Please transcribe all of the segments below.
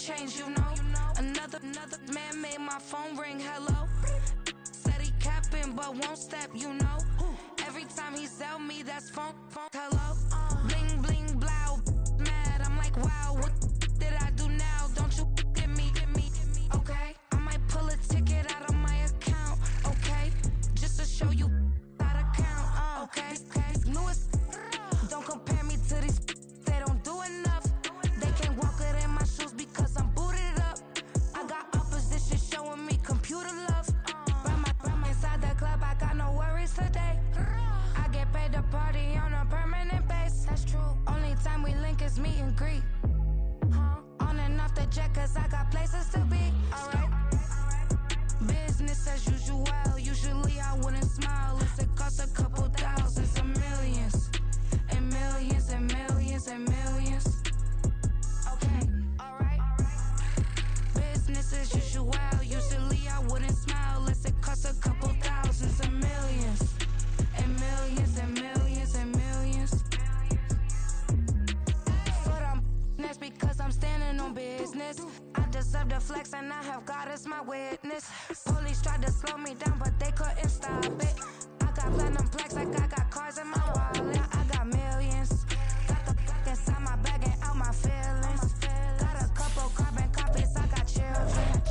change, you know. Another man made my phone ring, hello. Said he capping, but won't step, you know. Every time he sell me, that's phone, hello. Bling, bling, blow, mad. I'm like, wow, what did I do now? Don't you get me, okay? I might pull a ticket out of my account, okay? Just to show you how to count, okay? Lewis, don't compare me to these, they don't do enough. They can't walk it in my shoes because I'm booted up. I got opposition showing me computer love. Run inside the club, I got no worries today. I get paid to party on a permanent base. That's true. Only time we link is meet and greet. On and off the jet, cause I got places to be. Alright. Business as usual. Usually I wouldn't smile. It costs a couple thousands and millions. And millions and millions and millions. Okay, alright. Business as usual. Usually I wouldn't smile unless it costs a couple thousands and millions. And millions and millions and millions. But that's because I'm standing on business. I deserve the flex and I have God as my witness. Police tried to slow me down but they couldn't stop it. I got platinum plaques like I got cars in my wallet. I got millions. Got the fuck inside my bag and out my feelings. Got a couple carbon copies, I got children.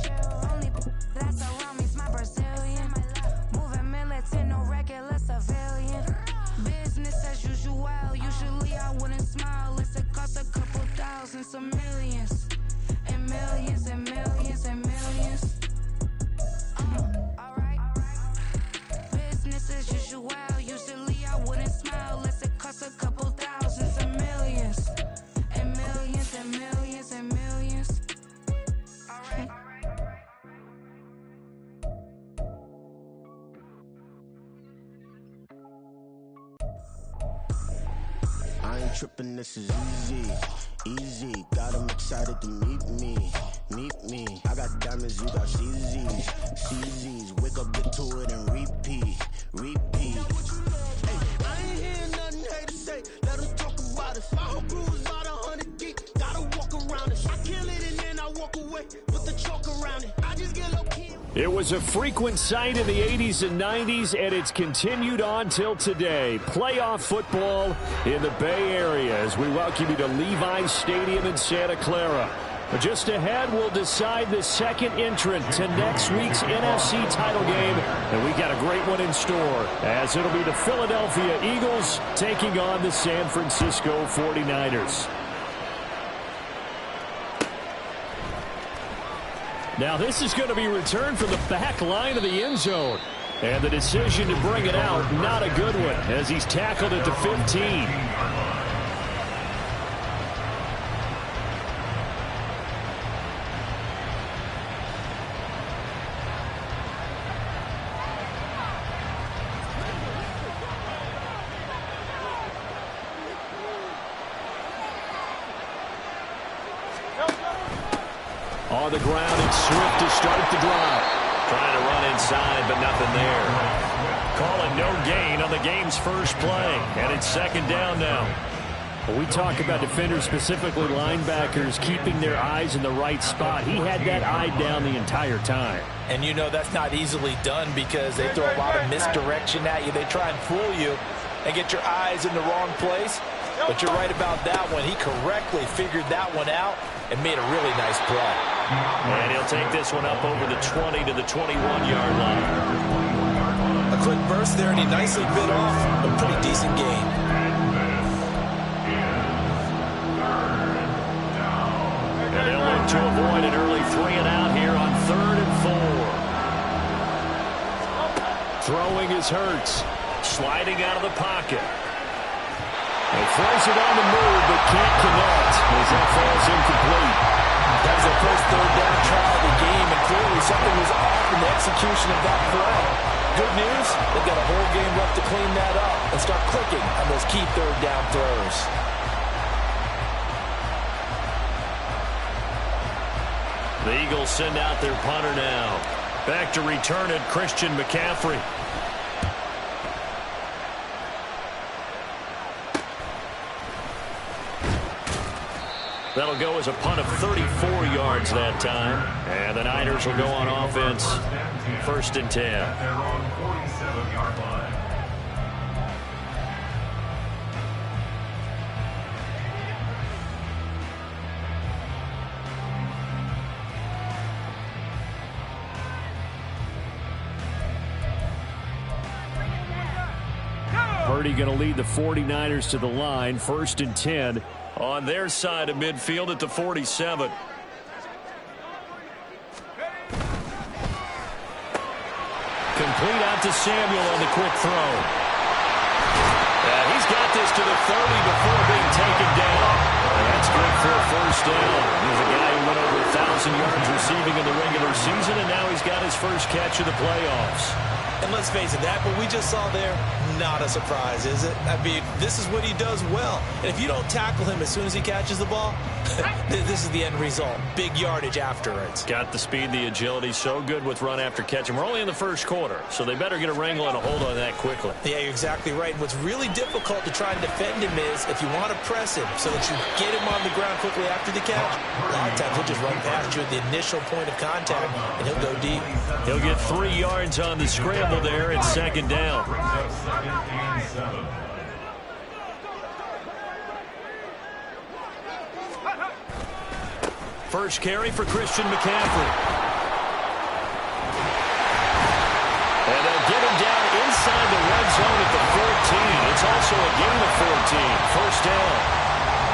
Only that's around me's my Brazilian. Moving militant, no regular civilian. Business as usual. Usually I wouldn't smile unless it costs a couple thousands of millions. And millions and millions and millions. Alright. Business as usual. Usually I wouldn't smile unless it costs a couple thousands of millions. And millions and millions and millions. Alright. I ain't tripping, this is easy. Easy, got 'em excited to meet me. I got diamonds, you got CZs. CZs, wake up, get to it and repeat. Hey, I ain't hearing nothing hate to say. Let 'em talk about us. My whole crew is about 100 deep. Gotta walk around it. I kill it and then I walk away. Put the chalk around it. I just get low key. It was a frequent sight in the 80s and 90s, and it's continued on till today. Playoff football in the Bay Area as we welcome you to Levi's Stadium in Santa Clara. But just ahead, we'll decide the second entrant to next week's NFC title game, and we got a great one in store, as it'll be the Philadelphia Eagles taking on the San Francisco 49ers. Now this is going to be returned from the back line of the end zone. And the decision to bring it out, not a good one, as he's tackled at the 15. On the ground, it's Swift to start the drive. Trying to run inside, but nothing there. Calling no gain on the game's first play, and it's second down now. When we talk about defenders, specifically linebackers, keeping their eyes in the right spot, he had that eye down the entire time. And you know that's not easily done because they throw a lot of misdirection at you. They try and fool you and get your eyes in the wrong place. But you're right about that one. He correctly figured that one out and made a really nice play. And he'll take this one up over the 20 to the 21-yard line. A quick burst there, and he nicely bit off a pretty decent gain. And they'll look to avoid an early 3-and-out here on 3rd and 4. Throwing is Hurts. Sliding out of the pocket. He throws it on the move, but can't connect as that falls incomplete. That was their first third down try of the game, and clearly something was off in the execution of that play. Good news, they've got a whole game left to clean that up and start clicking on those key third down throws. The Eagles send out their punter now. Back to return it, Christian McCaffrey. That'll go as a punt of 34 yards that time. And the Niners will go on offense, 1st and 10. Their own 47-yard line. Purdy going to lead the 49ers to the line, 1st and 10 on their side of midfield at the 47. Complete out to Samuel on the quick throw. He's got this to the 30 before being taken down. That's good for a 1st down. He's a guy who went over 1,000 yards receiving in the regular season, and now he's got his first catch of the playoffs. And let's face it, that what we just saw there, not a surprise, is it? I mean, this is what he does well. And if you don't tackle him as soon as he catches the ball, this is the end result. Big yardage afterwards. Got the speed, the agility, so good with run after catch. And we're only in the first quarter, so they better get a wrangle and a hold on that quickly. Yeah, you're exactly right. And what's really difficult to try and defend him is if you want to press him so that you get him on the ground quickly after the catch, a lot of times he'll just run past you at the initial point of contact, and he'll go deep. He'll get 3 yards on the scramble there at 2nd down. First carry for Christian McCaffrey. And they'll get him down inside the red zone at the 14. It's also a gain of 14. 1st down.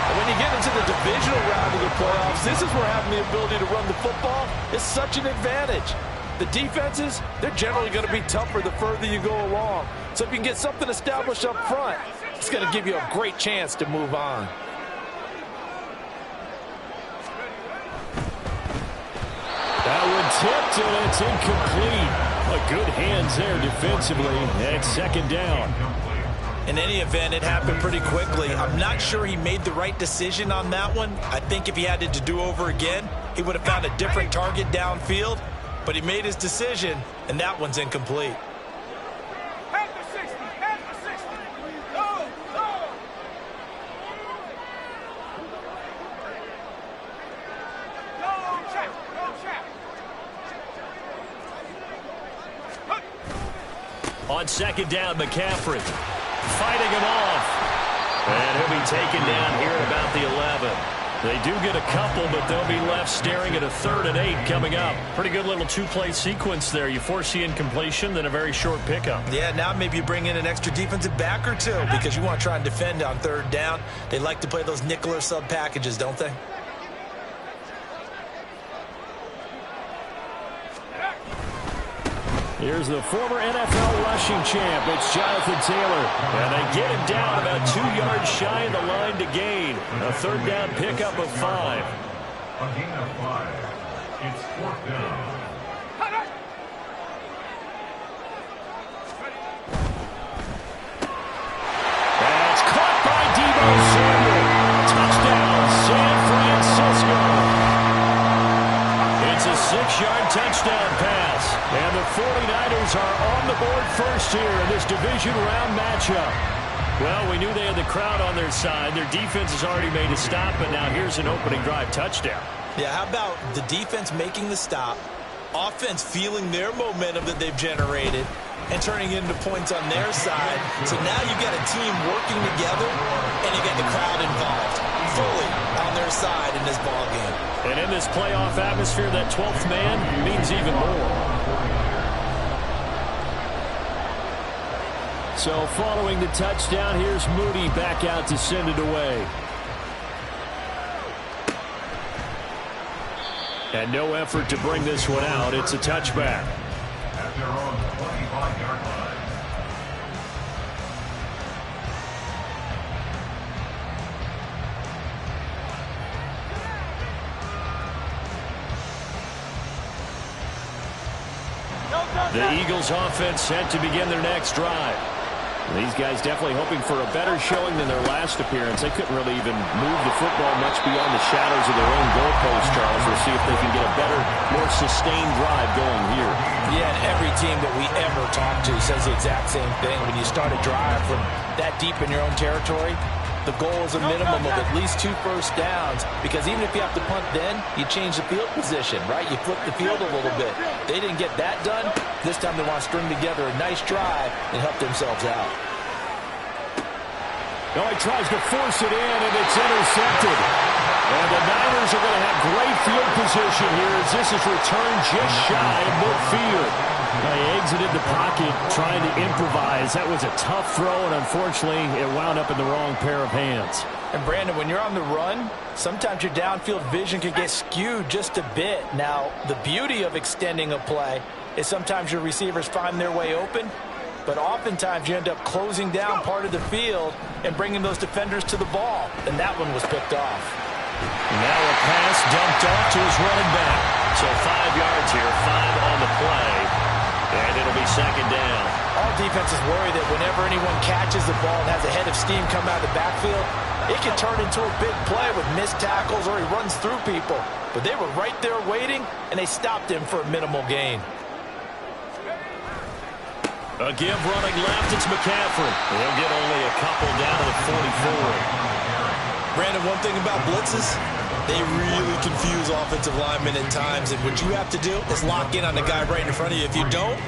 And when you get into the divisional round of the playoffs, this is where having the ability to run the football is such an advantage. The defenses, they're generally going to be tougher the further you go along. So if you can get something established up front, it's going to give you a great chance to move on. That one tipped, and it's incomplete. A good hands there defensively. That's 2nd down. In any event, it happened pretty quickly. I'm not sure he made the right decision on that one. I think if he had it to do over again, he would have found a different target downfield. But he made his decision, and that one's incomplete. On 2nd down, McCaffrey fighting him off. And he'll be taken down here at about the 11. They do get a couple, but they'll be left staring at a 3rd and 8 coming up. Pretty good little 2-play sequence there. You force the incompletion, then a very short pickup. Yeah, now maybe you bring in an extra defensive back or two because you want to try and defend on 3rd down. They like to play those nickel or sub packages, don't they? Here's the former NFL rushing champ. It's Jonathan Taylor. And they get him down about 2 yards shy of the line to gain. A 3rd down pickup of 5. A gain of 5. It's 4th down. That's caught by Deebo Samuel. Touchdown, San Francisco. It's a 6-yard touchdown pass. And the 49ers are on the board first here in this division round matchup. Well, we knew they had the crowd on their side. Their defense has already made a stop, but now here's an opening drive touchdown. Yeah, how about the defense making the stop, offense feeling their momentum that they've generated, and turning it into points on their side. So now you've got a team working together, and you got the crowd involved, fully on their side in this ballgame. And in this playoff atmosphere, that 12th man means even more. So following the touchdown, here's Moody back out to send it away. And no effort to bring this one out. It's a touchback. At their own 25-yard line. The Eagles offense set to begin their next drive. These guys definitely hoping for a better showing than their last appearance. They couldn't really even move the football much beyond the shadows of their own goalpost, Charles. We'll see if they can get a better, more sustained drive going here. Yeah, and every team that we ever talk to says the exact same thing. When you start a drive from that deep in your own territory, the goal is a minimum of at least 2 first downs, because even if you have to punt then, you change the field position, right? You flip the field a little bit. They didn't get that done. This time they want to string together a nice drive and help themselves out. Now he tries to force it in, and it's intercepted. And the Niners are going to have great field position here as this is returned just shy of midfield. He exited the pocket trying to improvise. That was a tough throw, and unfortunately, it wound up in the wrong pair of hands. And, Brandon, when you're on the run, sometimes your downfield vision can get skewed just a bit. Now, the beauty of extending a play is sometimes your receivers find their way open, but oftentimes you end up closing down part of the field and bringing those defenders to the ball, and that one was picked off. Now a pass dumped off to his running back. So 5 yards here, 5 on the play, and it'll be second down. All defenses worry that whenever anyone catches the ball and has a head of steam come out of the backfield, it can turn into a big play with missed tackles or he runs through people. But they were right there waiting, and they stopped him for a minimal gain. A give running left, it's McCaffrey. He'll get only a couple down to the 44. Brandon, one thing about blitzes, they really confuse offensive linemen at times, and what you have to do is lock in on the guy right in front of you. If you don't,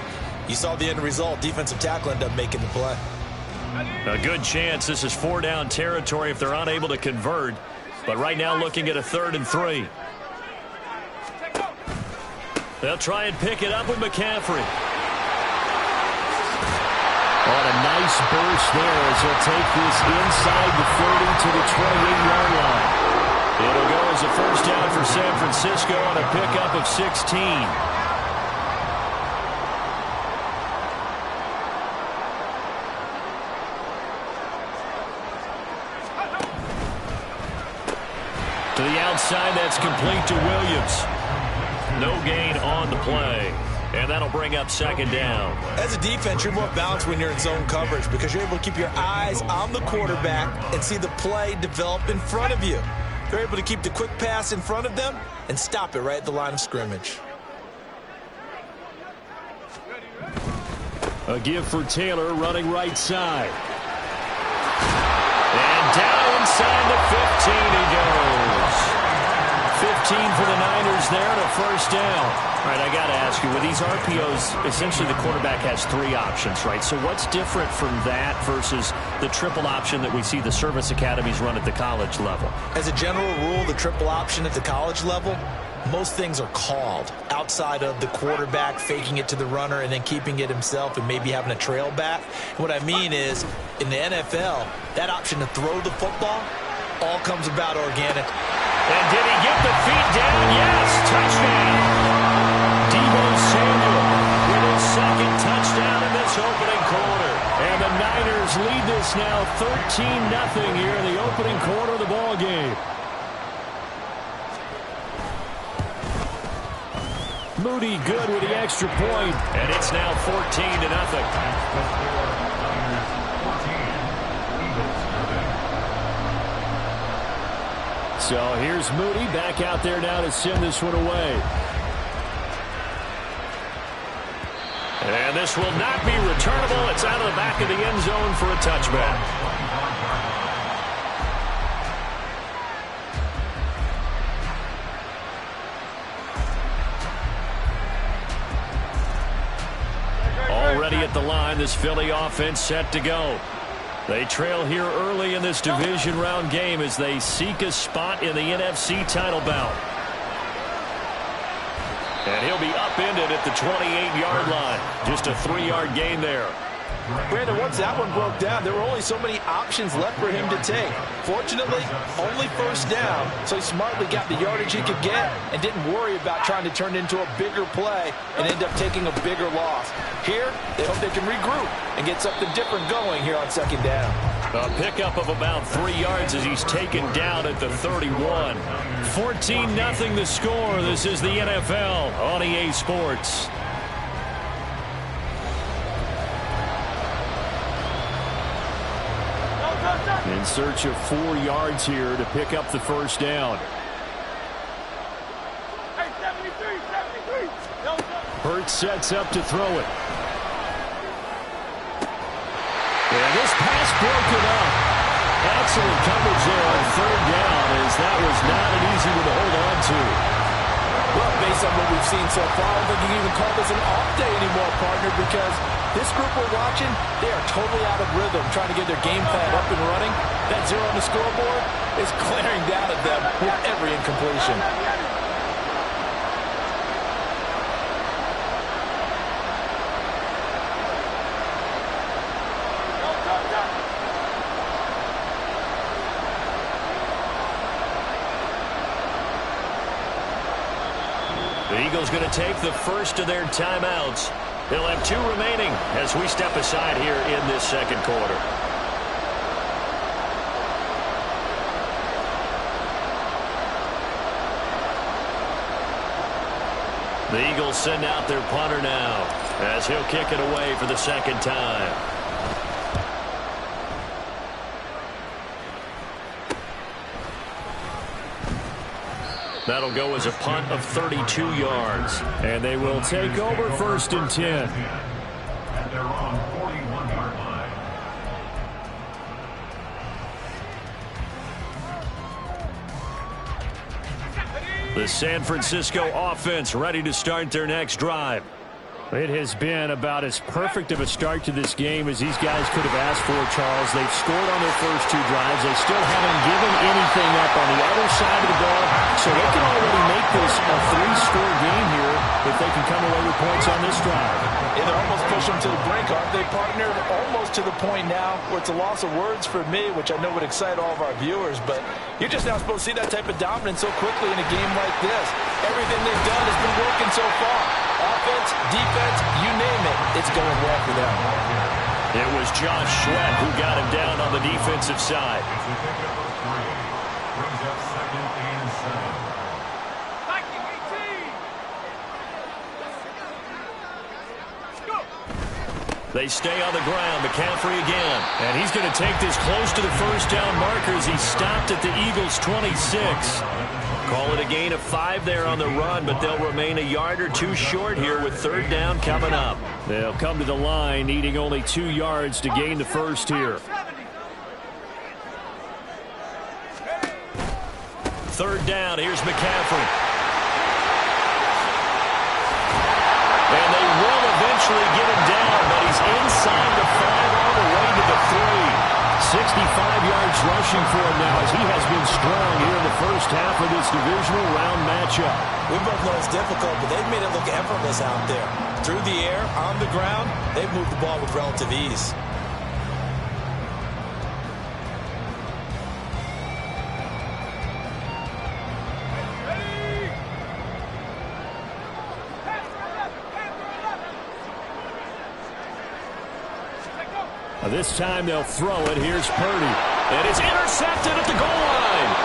you saw the end result. Defensive tackle ended up making the play. A good chance this is 4-down territory if they're unable to convert, but right now looking at a 3rd and 3. They'll try and pick it up with McCaffrey. On a nice burst there as he'll take this inside the 30 to the 28-yard line. It'll go as a first down for San Francisco on a pickup of 16. To the outside, that's complete to Williams. No gain on the play. And that'll bring up second down. As a defense, you're more balanced when you're in zone coverage because you're able to keep your eyes on the quarterback and see the play develop in front of you. They're able to keep the quick pass in front of them and stop it right at the line of scrimmage. A give for Taylor running right side. And down inside the 15 he goes. 15 for the Niners there and a first down. All right, I got to ask you, with these RPOs, essentially the quarterback has 3 options, right? So what's different from that versus the triple option that we see the service academies run at the college level? As a general rule, the triple option at the college level, most things are called outside of the quarterback faking it to the runner and then keeping it himself and maybe having a trail back. What I mean is, in the NFL, that option to throw the football all comes about organic. And did he get the feet down? Yes, touchdown. Deebo Samuel with his second touchdown in this opening quarter. And the Niners lead this now 13-0 here in the opening quarter of the ball game. Moody good with the extra point, and it's now 14-0. So here's Moody back out there now to send this one away. And this will not be returnable. It's out of the back of the end zone for a touchback. Already at the line, this Philly offense set to go. They trail here early in this division round game as they seek a spot in the NFC title bout. And he'll be upended at the 28-yard line. Just a 3-yard gain there. Brandon, once that one broke down, there were only so many options left for him to take. Fortunately, only first down, so he smartly got the yardage he could get and didn't worry about trying to turn it into a bigger play and end up taking a bigger loss. Here, they hope they can regroup and get something different going here on second down. A pickup of about 3 yards as he's taken down at the 31. 14-0 the score. This is the NFL on EA Sports. In search of 4 yards here to pick up the first down. Hurts sets up to throw it. And this pass broken up. Excellent coverage there on third down, as that was not an easy one to hold on to. Well, based on what we've seen so far, I don't think you can even call this an off day anymore, partner, because this group we're watching, they are totally out of rhythm, trying to get their game plan up and running. That zero on the scoreboard is glaring down at them with every incompletion. The Eagles going to take the first of their timeouts. They'll have 2 remaining as we step aside here in this second quarter. The Eagles send out their punter now as he'll kick it away for the second time. That'll go as a punt of 32 yards. And they will take over first and 10. And they're on 41-yard line. The San Francisco offense ready to start their next drive. It has been about as perfect of a start to this game as these guys could have asked for, Charles. They've scored on their first 2 drives. They still haven't given anything up on the other side of the ball, so they can already make this a 3-score game here if they can come away with points on this drive. Yeah, they're almost pushing them to the brink, aren't they, partner? Almost to the point now where it's a loss of words for me, which I know would excite all of our viewers, but you're just not supposed to see that type of dominance so quickly in a game like this. Everything they've done has been working so far. Offense, defense, you name it, it's going well for them. It was Josh Sweat who got him down on the defensive side. It's a pickup of 3. Brings up 2nd and 7. They stay on the ground. McCaffrey again. And he's going to take this close to the first down markers. He stopped at the Eagles' 26. Call it a gain of 5 there on the run, but they'll remain a yard or 2 short here with third down coming up. They'll come to the line needing only 2 yards to gain the first here. Third down. Here's McCaffrey. And they will eventually get him down, but he's inside the 5 all the way to the 3. 65 yards rushing for him now as he has been strong here in the first half of this divisional round matchup. We both know it's difficult, but they've made it look effortless out there. Through the air, on the ground, they've moved the ball with relative ease. This time they'll throw it. Here's Purdy. And it's intercepted at the goal line.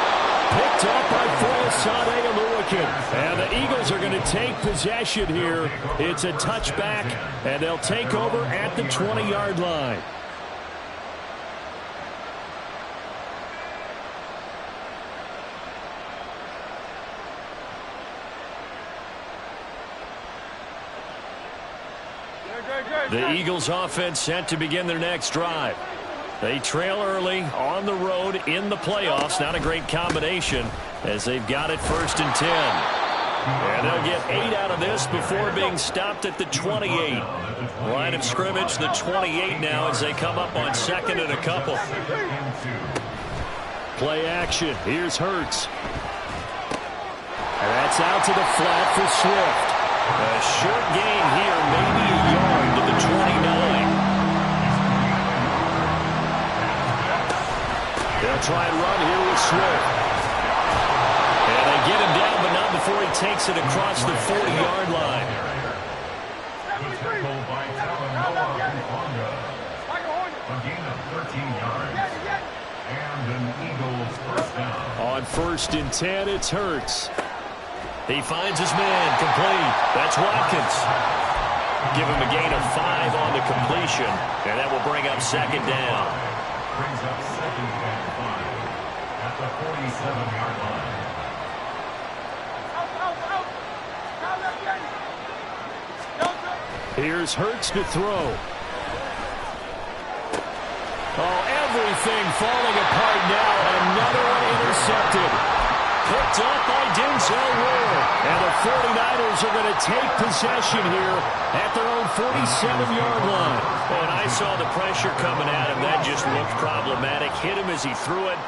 Picked up by Foyesade Oluwakin. And the Eagles are going to take possession here. It's a touchback, and they'll take over at the 20-yard line. The Eagles offense set to begin their next drive. They trail early on the road in the playoffs. Not a great combination as they've got it first and 10. And they'll get 8 out of this before being stopped at the 28. Line of scrimmage, the 28 now as they come up on second and a couple. Play action. Here's Hurts. And that's out to the flat for Swift. A short gain here, maybe a yard to the 29. They'll try and run here with Swift. And they get him down, but not before he takes it across the 40-yard line. Good tackle by Talanoa Hufanga. A gain of 13 yards. And an Eagles first down. On first and 10, it's Hurts. He finds his man, complete. That's Watkins. Give him a gain of 5 on the completion, and that will bring up second down. Brings up 2nd and 5 at the 47-yard line. Here's Hurts to throw. Oh, everything falling apart now. Another one intercepted. Picked up by Denzel Ward. And the 49ers are going to take possession here at their own 47-yard line. And I saw the pressure coming at him. That just looked problematic. Hit him as he threw it,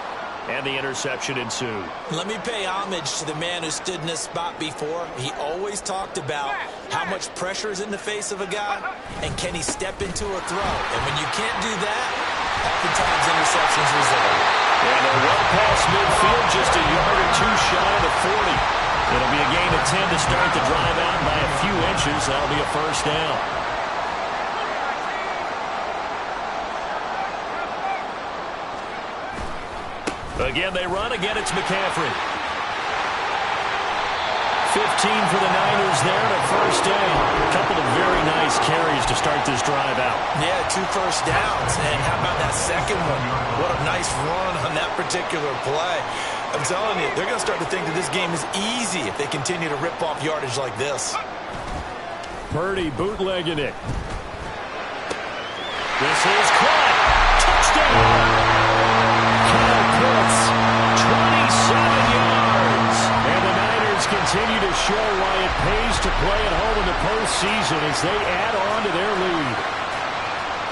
and the interception ensued. Let me pay homage to the man who stood in this spot before. He always talked about how much pressure is in the face of a guy, and can he step into a throw. And when you can't do that, oftentimes interceptions result. And they're well past midfield, just a yard or two shy of the 40. It'll be a gain of 10 to start the drive out by a few inches. That'll be a first down. Again, they run. Again, it's McCaffrey. 15 for the Niners there and a first down. A couple of very nice carries to start this drive out. Yeah, 2 first downs. And how about that second one? What a nice run on that particular play. I'm telling you, they're going to start to think that this game is easy if they continue to rip off yardage like this. Purdy bootlegging it. This is caught. Touchdown. Kyle Pitts, 27 yards. And the Niners continue to show why it pays to play at home in the postseason as they add on to their lead.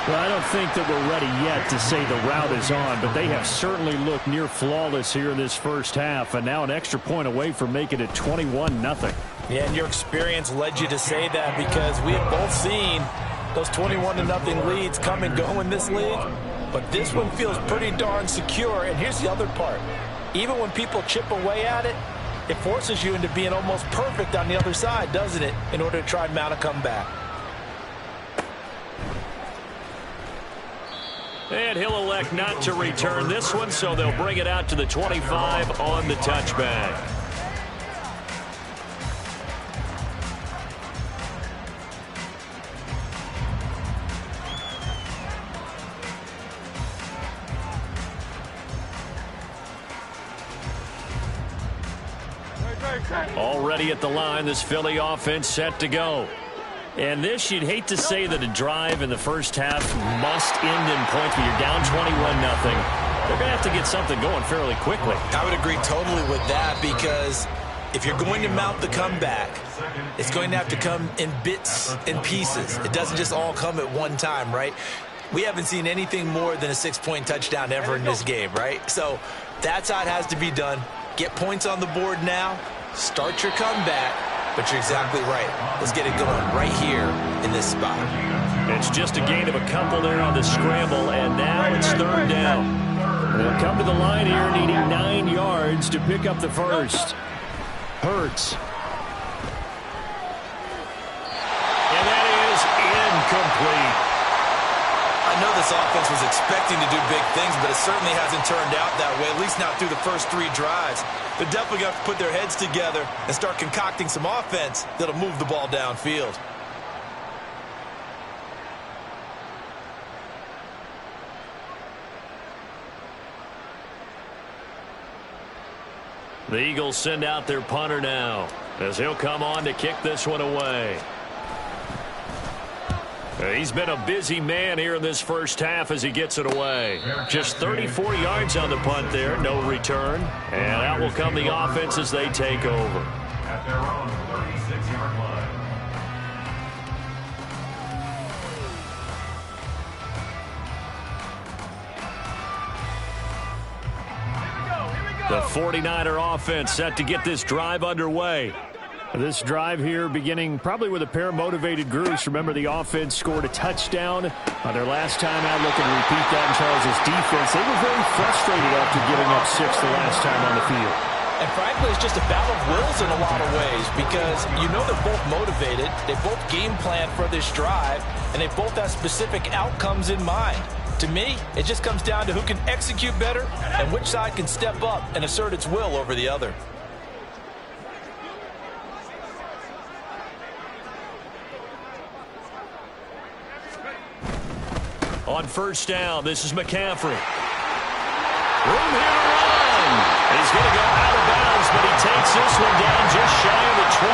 Well, I don't think that we're ready yet to say the route is on, but they have certainly looked near flawless here in this first half, and now an extra point away from making it 21-0. Yeah, and your experience led you to say that because we have both seen those 21-0 leads come and go in this league. But this one feels pretty darn secure. And here's the other part. Even when people chip away at it, it forces you into being almost perfect on the other side, doesn't it, in order to try and mount a comeback. And he'll elect not to return this one, so they'll bring it out to the 25 on the touchback. Already at the line, this Philly offense set to go. And this, you'd hate to say that a drive in the first half must end in points, but you're down 21-0. They're going to have to get something going fairly quickly. I would agree totally with that because if you're going to mount the comeback, it's going to have to come in bits and pieces. It doesn't just all come at one time, right? We haven't seen anything more than a 6-point touchdown ever in this game, right? So that's how it has to be done. Get points on the board now. Start your comeback. But you're exactly right. Let's get it going right here in this spot. It's just a gain of a couple there on the scramble, and now it's third down. They'll come to the line here needing 9 yards to pick up the first. Hurts. And that is incomplete. I know this offense was expecting to do big things, but it certainly hasn't turned out that way, at least not through the first 3 drives. They're definitely going to have to put their heads together and start concocting some offense that'll move the ball downfield. The Eagles send out their punter now as he'll come on to kick this one away. He's been a busy man here in this first half as he gets it away. Just 34 yards on the punt there, no return. And out will come the offense as they take over. At their own 36-yard line. The 49er offense set to get this drive underway. This drive here beginning probably with a pair of motivated groups. Remember, the offense scored a touchdown on their last time out. Looking to repeat that in Charles' defense. They were very frustrated after giving up 6 the last time on the field. And frankly, it's just a battle of wills in a lot of ways because you know they're both motivated. They both game plan for this drive, and they both have specific outcomes in mind. To me, it just comes down to who can execute better and which side can step up and assert its will over the other. On first down, this is McCaffrey. Room here to run. He's going to go out of bounds, but he takes this one down just shy of the 20.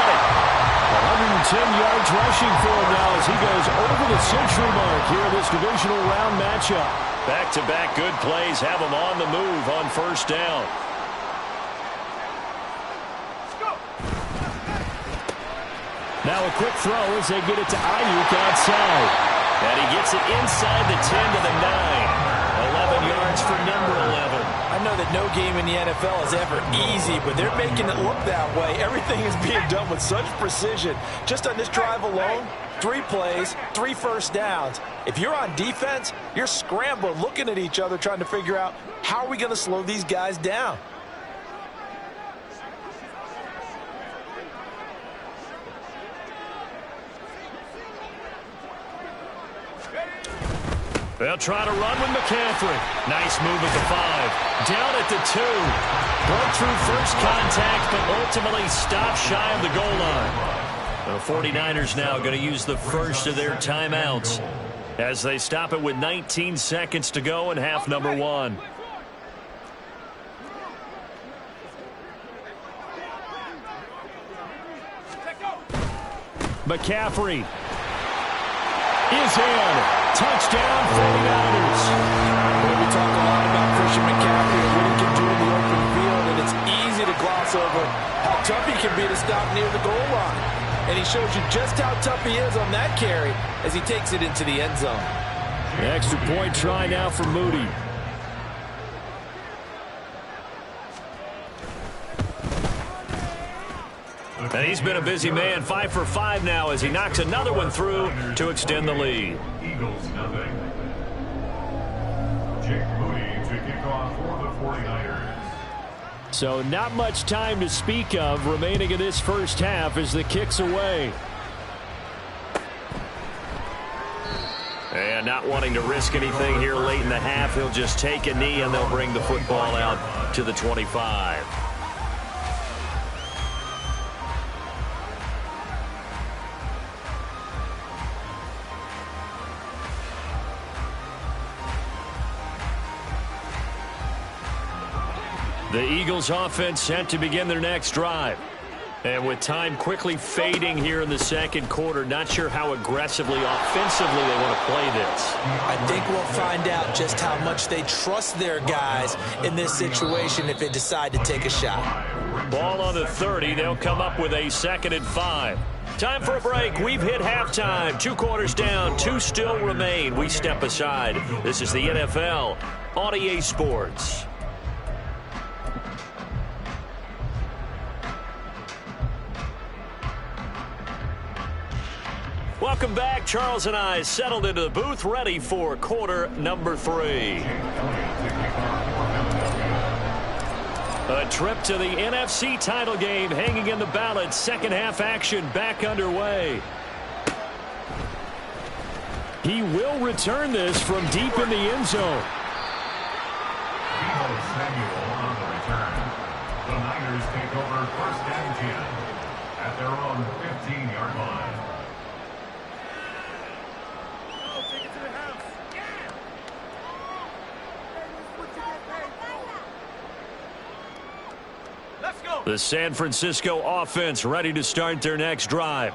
10 yards rushing for him now as he goes over the century mark here in this divisional round matchup. Back-to-back good plays have him on the move on first down. Now a quick throw as they get it to Ayuk outside. And he gets it inside the 10 to the 9. 11 yards for number 11. I know that no game in the NFL is ever easy, but they're making it look that way. Everything is being done with such precision. Just on this drive alone, 3 plays, 3 first downs. If you're on defense, you're scrambling, looking at each other, trying to figure out how are we going to slow these guys down. They'll try to run with McCaffrey. Nice move at the 5. Down at the 2. Broke through first contact, but ultimately stopped shy of the goal line. The 49ers now going to use the first of their timeouts as they stop it with 19 seconds to go in half number 1. McCaffrey is in. Touchdown, 49ers. We talk a lot about Christian McCaffrey and what he can do in the open field, and it's easy to gloss over how tough he can be to stop near the goal line. And he shows you just how tough he is on that carry as he takes it into the end zone. The extra point try now for Moody. And he's been a busy man, 5 for 5 now as he knocks another one through to extend the lead. Eagles nothing. Jake Moody to kick off for the 49ers. So not much time to speak of remaining in this first half as the kick's away. And not wanting to risk anything here late in the half, he'll just take a knee and they'll bring the football out to the 25. The Eagles offense set to begin their next drive. And with time quickly fading here in the second quarter, not sure how aggressively, offensively they want to play this. I think we'll find out just how much they trust their guys in this situation if they decide to take a shot. Ball on the 30. They'll come up with a 2nd and 5. Time for a break. We've hit halftime. 2 quarters down. 2 still remain. We step aside. This is the NFL on EA Sports. Welcome back. Charles and I settled into the booth, ready for quarter number 3. A trip to the NFC title game hanging in the balance. Second half action back underway. He will return this from deep in the end zone. Deebo Samuel on the return. The Niners take over 1st and 10 at their own 15-yard line. The San Francisco offense ready to start their next drive.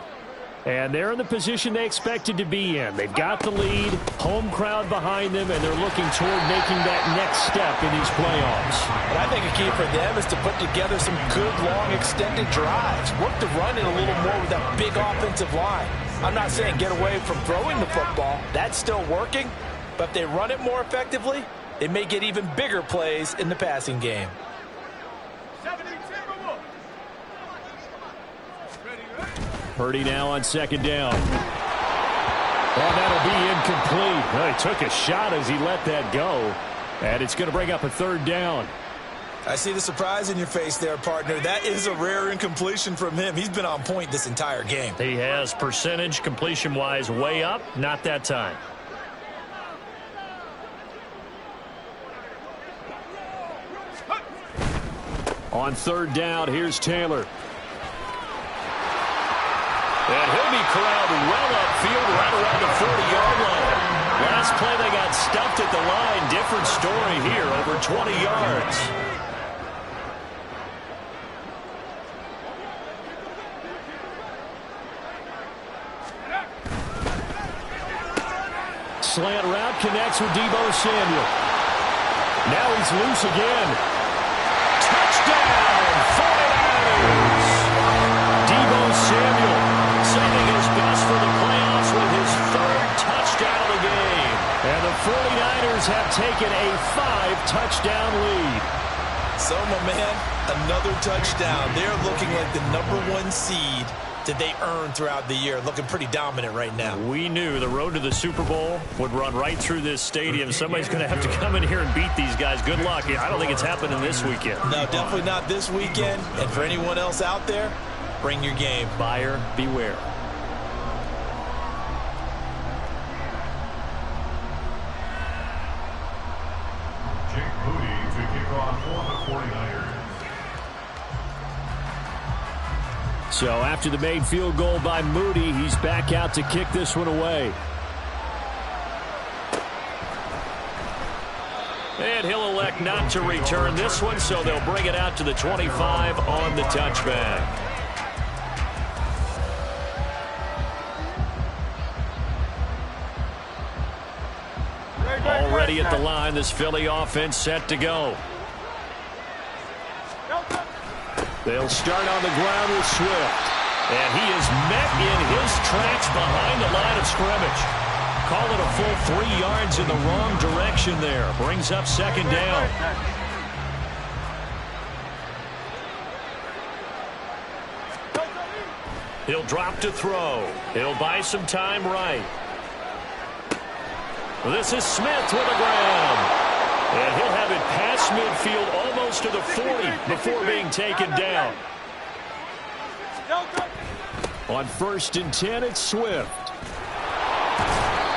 And they're in the position they expected to be in. They've got the lead, home crowd behind them, and they're looking toward making that next step in these playoffs. And I think a key for them is to put together some good, long, extended drives. Work the run in a little more with that big offensive line. I'm not saying get away from throwing the football. That's still working. But if they run it more effectively, they may get even bigger plays in the passing game. Purdy now on 2nd down. Oh, that'll be incomplete. Well, he took a shot as he let that go. And it's going to bring up a 3rd down. I see the surprise in your face there, partner. That is a rare incompletion from him. He's been on point this entire game. He has percentage completion-wise way up. Not that time. On 3rd down, here's Taylor. And he'll be corralled well upfield right around the 40-yard line. Last play they got stuffed at the line. Different story here, over 20 yards. slant route connects with Deebo Samuel. Now he's loose again. Touchdown, 49ers! Deebo Samuel saving his best for the playoffs with his third touchdown of the game. And the 49ers have taken a 5-touchdown lead. So, my man, another touchdown. They're looking like the #1 seed that they earned throughout the year. Looking pretty dominant right now. We knew the road to the Super Bowl would run right through this stadium. Somebody's going to have to come in here and beat these guys. Good luck. I don't think it's happening this weekend. No, definitely not this weekend. And for anyone else out there, bring your game. Buyer beware. Jake Moody to kick off for the 49ers. So after the made field goal by Moody, he's back out to kick this one away. And he'll elect not to return this one, so they'll bring it out to the 25 on the touchback. Already at the line, this Philly offense set to go. They'll start on the ground with Swift. And he is met in his tracks behind the line of scrimmage. Call it a full 3 yards in the wrong direction there. Brings up second down. He'll drop to throw. He'll buy some time right. This is Smith with a grab. And he'll have it past midfield almost to the 40 before being taken down. On 1st and 10, it's Swift.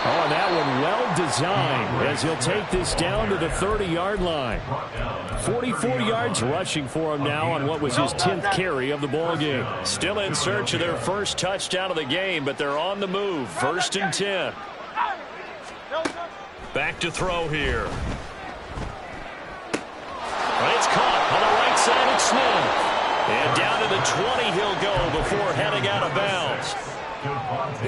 Oh, and that one well designed as he'll take this down to the 30-yard line. 44 yards rushing for him now on what was his 10th carry of the ball game. Still in search of their first touchdown of the game, but they're on the move. 1st and 10. Back to throw here. It's caught on the right side of Smith. And down to the 20 he'll go before heading out of bounds.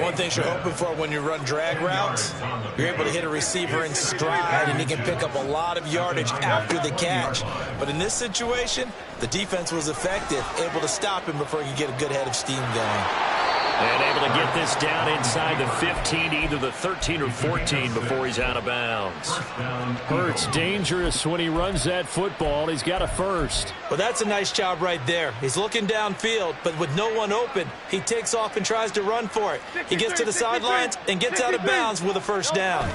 One thing you're hoping for when you run drag routes, you're able to hit a receiver in stride and he can pick up a lot of yardage after the catch. But in this situation, the defense was effective, able to stop him before he could get a good head of steam going. And able to get this down inside the 15, either the 13 or 14 before he's out of bounds. Hurts dangerous when he runs that football. He's got a first. Well, that's a nice job right there. He's looking downfield, but with no one open, he takes off and tries to run for it. He gets to the sidelines and gets out of bounds with a first down.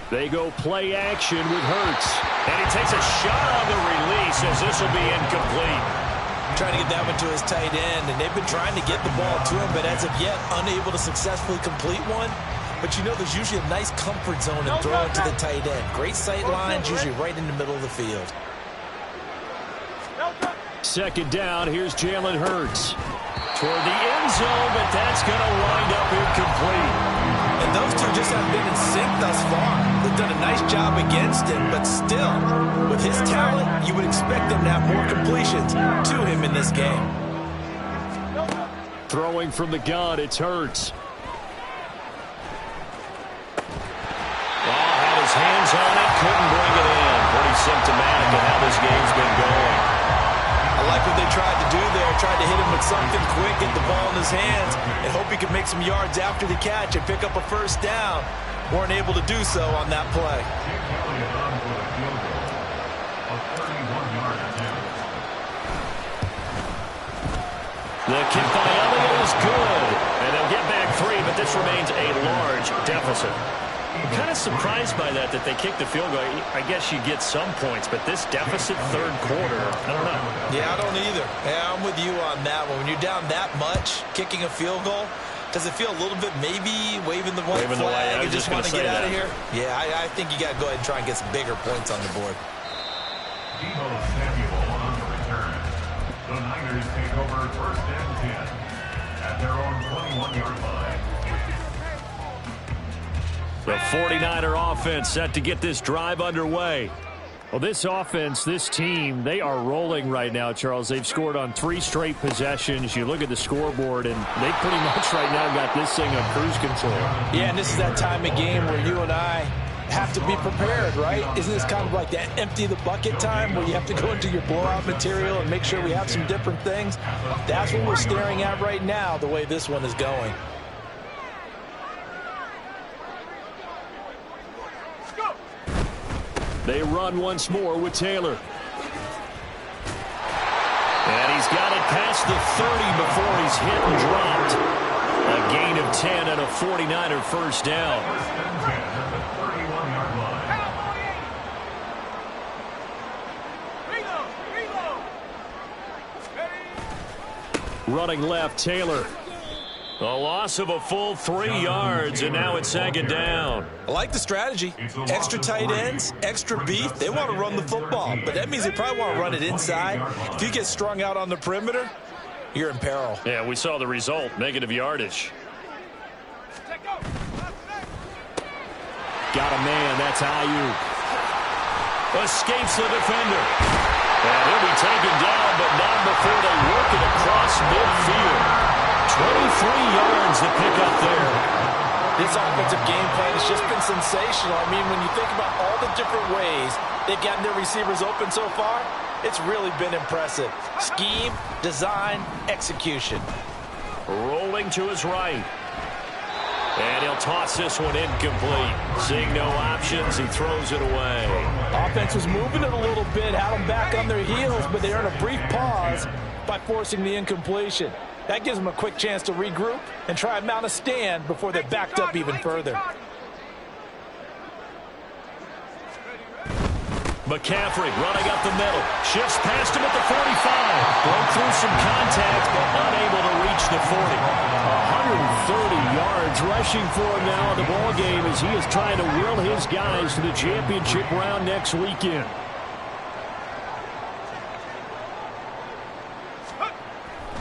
They go play action with Hurts. And he takes a shot on the release as this will be incomplete. Trying to get that one to his tight end, and they've been trying to get the ball to him, but as of yet, unable to successfully complete one. But you know there's usually a nice comfort zone in throwing to the tight end. Great sight lines, usually right in the middle of the field. Second down, here's Jalen Hurts. Toward the end zone, but that's going to wind up incomplete. And those two just haven't been in sync thus far. They've done a nice job against him, but still, with his talent, you would expect them to have more completions to him in this game. Throwing from the gun, it's Hurts. Had his hands on it, couldn't bring it in. Pretty symptomatic of how this game's been going. I like what they tried to do there, tried to hit him with something quick, get the ball in his hands, and hope he could make some yards after the catch and pick up a first down. Weren't able to do so on that play. The kick by Elliott is good, and they'll get back 3, but this remains a large deficit. I'm kind of surprised by that they kicked the field goal. I guess you get some points, but this deficit third quarter, I don't know. Yeah, I don't either. Yeah, I'm with you on that one. When you're down that much, kicking a field goal, does it feel a little bit maybe waving the white flag and just want to get out of here? Yeah, I think you got to go ahead and try and get some bigger points on the board. Deebo Samuel on the return. The Niners take over 1st and 10 at their own 21-yard line. The 49er offense set to get this drive underway. Well, this offense, this team, they are rolling right now, Charles. They've scored on 3 straight possessions. You look at the scoreboard, and they pretty much right now got this thing on cruise control. Yeah, and this is that time of game where you and I have to be prepared, right? Isn't this kind of like that empty the bucket time where you have to go into your blowout material and make sure we have some different things? That's what we're staring at right now, the way this one is going. They run once more with Taylor. And he's got it past the 30 before he's hit and dropped. A gain of 10 and a 49er first down. Running left, Taylor. A loss of a full 3 yards, and now it's 2nd down. I like the strategy. Extra tight ends, extra beef. They want to run the football, but that means they probably want to run it inside. If you get strung out on the perimeter, you're in peril. Yeah, we saw the result, negative yardage. Got a man, that's Ayuk. Escapes the defender. And he'll be taken down, but not before they work it across midfield. 23 yards to pick up there. This offensive game plan has just been sensational. I mean, when you think about all the different ways they've gotten their receivers open so far, it's really been impressive. Scheme, design, execution. Rolling to his right. And he'll toss this one incomplete. Seeing no options, he throws it away. Offense was moving it a little bit, had them back on their heels, but they earned a brief pause by forcing the incompletion. That gives them a quick chance to regroup and try and mount a stand before they're backed up even further. McCaffrey running up the middle. Shifts past him at the 45. Broke through some contact, but unable to reach the 40. 130 yards rushing for him now in the ballgame as he is trying to will his guys to the championship round next weekend.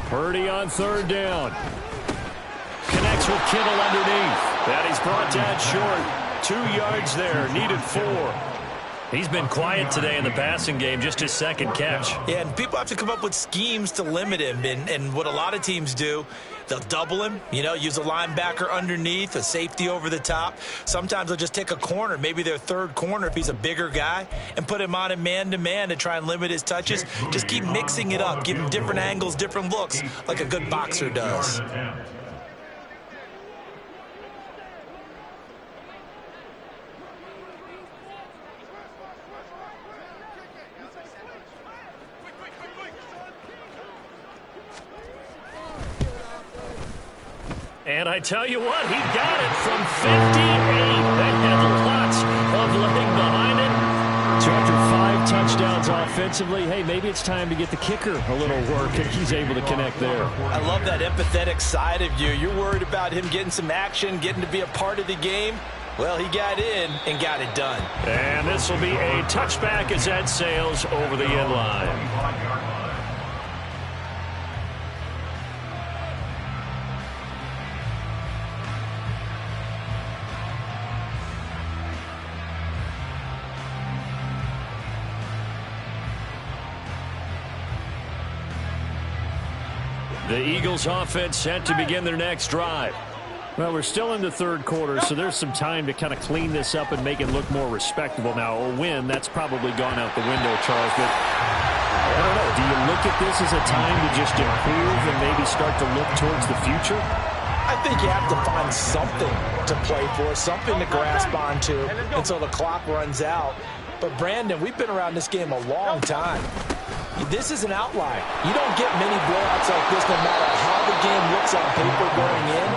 Purdy on 3rd down. Connects with Kittle underneath. And he's brought down short. 2 yards there. Needed 4. He's been quiet today in the passing game. Just his 2nd catch. Yeah, and people have to come up with schemes to limit him. And what a lot of teams do, they'll double him, use a linebacker underneath, a safety over the top. Sometimes they'll just take a corner, maybe their 3rd corner if he's a bigger guy, and put him on him man-to-man to try and limit his touches. Just keep mixing it up, give him different angles, different looks, like a good boxer does. And I tell you what, he got it from 58. They had lots of leg behind it. So after 5 touchdowns offensively, hey, maybe it's time to get the kicker a little work, and he's able to connect there. I love that empathetic side of you. You're worried about him getting some action, getting to be a part of the game. Well, he got in and got it done. And this will be a touchback as that sails over the end line. The Eagles offense set to begin their next drive. Well, we're still in the 3rd quarter, so there's some time to kind of clean this up and make it look more respectable. Now, a win, that's probably gone out the window, Charles. But I don't know. Do you look at this as a time to just improve and maybe start to look towards the future? I think you have to find something to play for, something to grasp onto until the clock runs out. But, Brandon, we've been around this game a long time. This is an outlier. You don't get many blowouts like this no matter how the game looks on paper going in.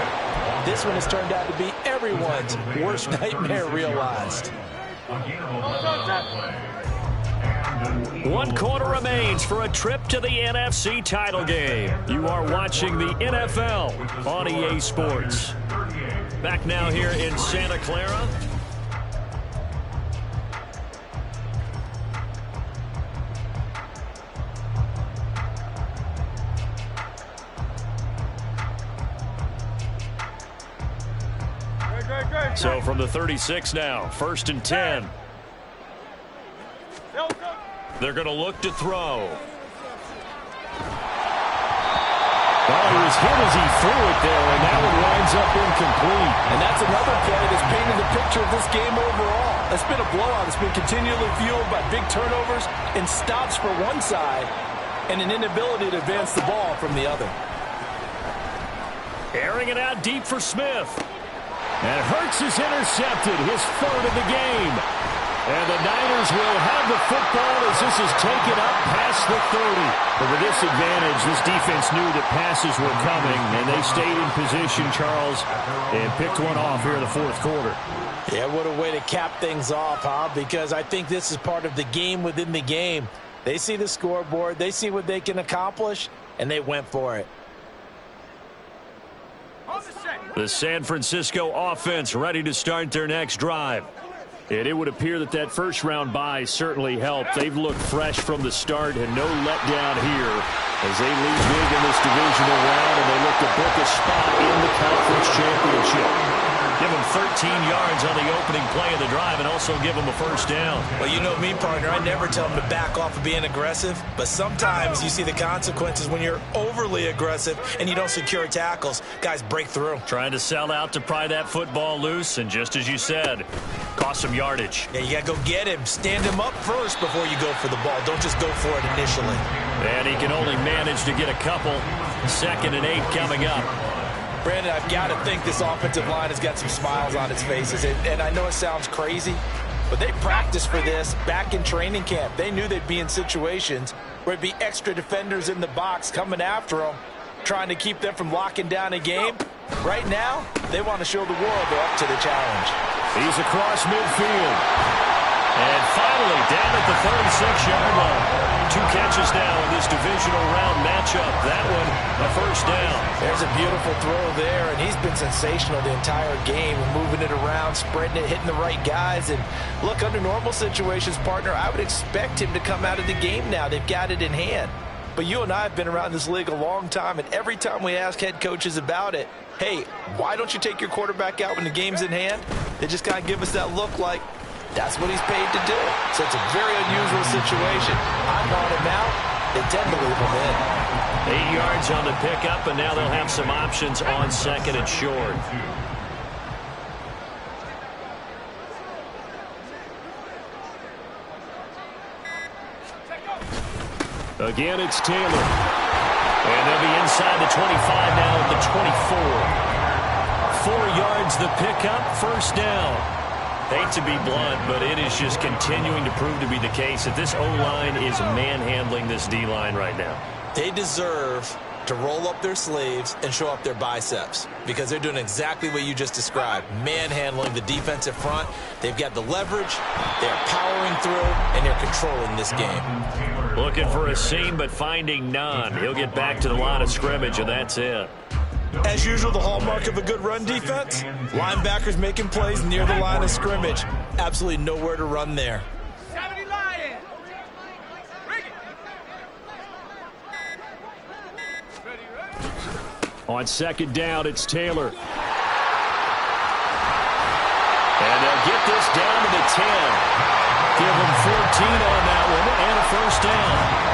This one has turned out to be everyone's worst nightmare realized. 1 quarter remains for a trip to the NFC title game. You are watching the NFL on EA Sports. Back now here in Santa Clara. So from the 36 now, 1st and 10. They're going to look to throw. Well, he was hit as he threw it there, and that one winds up incomplete. And that's another play that's painting the picture of this game overall. It's been a blowout. It's been continually fueled by big turnovers and stops for one side and an inability to advance the ball from the other. Airing it out deep for Smith. And Hurts is intercepted, his third of the game. And the Niners will have the football as this is taken up past the 30. But with this advantage, this defense knew that passes were coming, and they stayed in position, Charles, and picked one off here in the fourth quarter. Yeah, what a way to cap things off, huh? Because I think this is part of the game within the game. They see the scoreboard, they see what they can accomplish, and they went for it. The San Francisco offense ready to start their next drive. And it would appear that that first-round bye certainly helped. They've looked fresh from the start and no letdown here as they lead big in this divisional round, and they look to book a spot in the conference championship. Give them 13 yards on the opening play of the drive and also give them a first down. Well, you know me, partner. I never tell them to back off of being aggressive, but sometimes you see the consequences when you're overly aggressive and you don't secure tackles. Guys break through. Trying to sell out to pry that football loose, and just as you said, cost some yardage. Yeah, you got to go get him. Stand him up first before you go for the ball. Don't just go for it initially. And he can only manage to get a couple. 2nd and 8 coming up. Brandon, I've got to think this offensive line has got some smiles on its faces. And I know it sounds crazy, but they practiced for this back in training camp. They knew they'd be in situations where it'd be extra defenders in the box coming after them, trying to keep them from locking down a game. Right now, they want to show the world they're up to the challenge. He's across midfield. And finally, down at the 36-yard line. 2 catches now in this divisional round matchup. That one, a first down. There's a beautiful throw there, and he's been sensational the entire game, moving it around, spreading it, hitting the right guys. And look, under normal situations, partner, I would expect him to come out of the game now. They've got it in hand. But you and I have been around this league a long time, and every time we ask head coaches about it, hey, why don't you take your quarterback out when the game's in hand? They just kind of give us that look like, that's what he's paid to do. So it's a very unusual situation. I want him out. They tend to leave him in. 8 yards on the pickup, and now they'll have some options on 2nd and short. Again, it's Taylor. And they'll be inside the 25 now at the 24. 4 yards the pickup, first down. Hate to be blunt, but it is just continuing to prove to be the case that this O-line is manhandling this D-line right now. They deserve to roll up their sleeves and show up their biceps because they're doing exactly what you just described, manhandling the defensive front. They've got the leverage, they're powering through, and they're controlling this game. Looking for a seam, but finding none. He'll get back to the line of scrimmage, and that's it. As usual, the hallmark of a good run defense, linebackers making plays near the line of scrimmage. Absolutely nowhere to run there. On 2nd down, it's Taylor. And they'll get this down to the 10. Give them 14 on that one and a first down.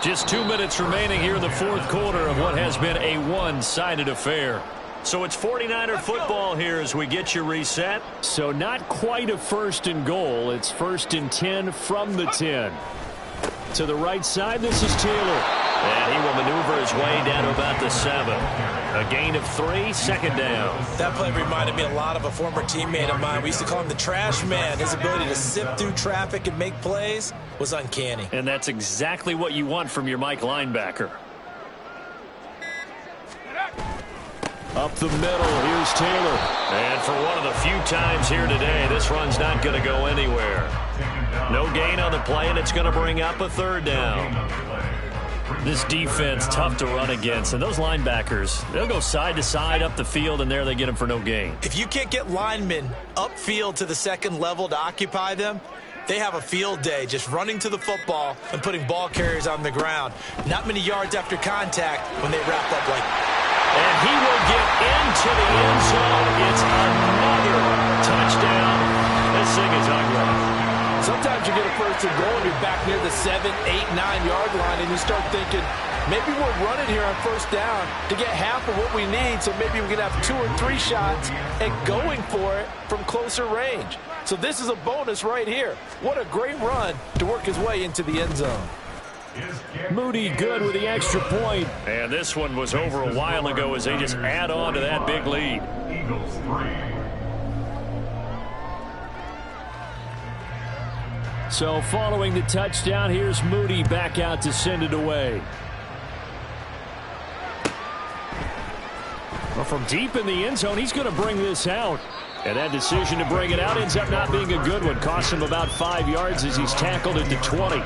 Just 2 minutes remaining here in the fourth quarter of what has been a one-sided affair. So it's 49er football here as we get you reset. So not quite a 1st and goal. It's 1st and 10 from the 10. To the right side, this is Taylor. And he will maneuver his way down to about the 7. A gain of 3, 2nd down. That play reminded me a lot of a former teammate of mine. We used to call him the trash man. His ability to sift through traffic and make plays was uncanny. And that's exactly what you want from your Mike linebacker. Up the middle, here's Taylor. And for one of the few times here today, this run's not going to go anywhere. No gain on the play, and it's going to bring up a 3rd down. This defense, tough to run against. And those linebackers, they'll go side to side up the field, and there they get them for no gain. If you can't get linemen upfield to the 2nd level to occupy them, they have a field day just running to the football and putting ball carriers on the ground. Not many yards after contact when they wrap up like And he will get into the end zone. It's another touchdown. This thing is ugly. Sometimes you get a first and goal and you're back near the 7, 8, 9-yard line, and you start thinking, maybe we're running here on first down to get half of what we need, so maybe we can have 2 or 3 shots and going for it from closer range. So this is a bonus right here. What a great run to work his way into the end zone. Moody good with the extra point. And this one was over a while ago as they just add on to that big lead. Eagles 3. So following the touchdown, here's Moody back out to send it away. Well, from deep in the end zone, he's going to bring this out. And that decision to bring it out ends up not being a good one. Costs him about 5 yards as he's tackled at the 20.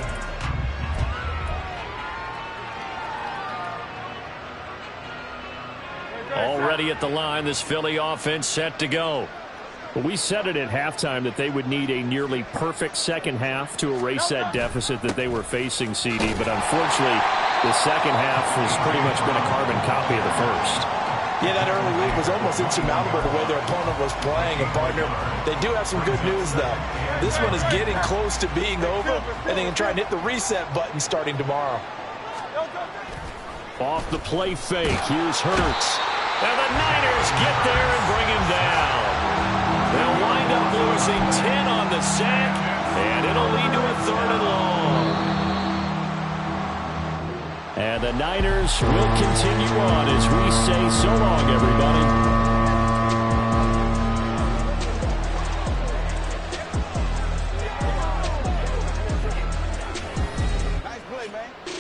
Already at the line, this Philly offense set to go. Well, we said it at halftime that they would need a nearly perfect second half to erase that deficit that they were facing, CD. But unfortunately, the second half has pretty much been a carbon copy of the first. Yeah, that early lead was almost insurmountable the way their opponent was playing. And, partner, they do have some good news, though. This one is getting close to being over, and they can try and hit the reset button starting tomorrow. Off the play fake, here's Hurts. And the Niners get there and bring him down. They'll wind up losing 10 on the sack, and it'll lead to a 3rd and long. And the Niners will continue on as we say so long, everybody.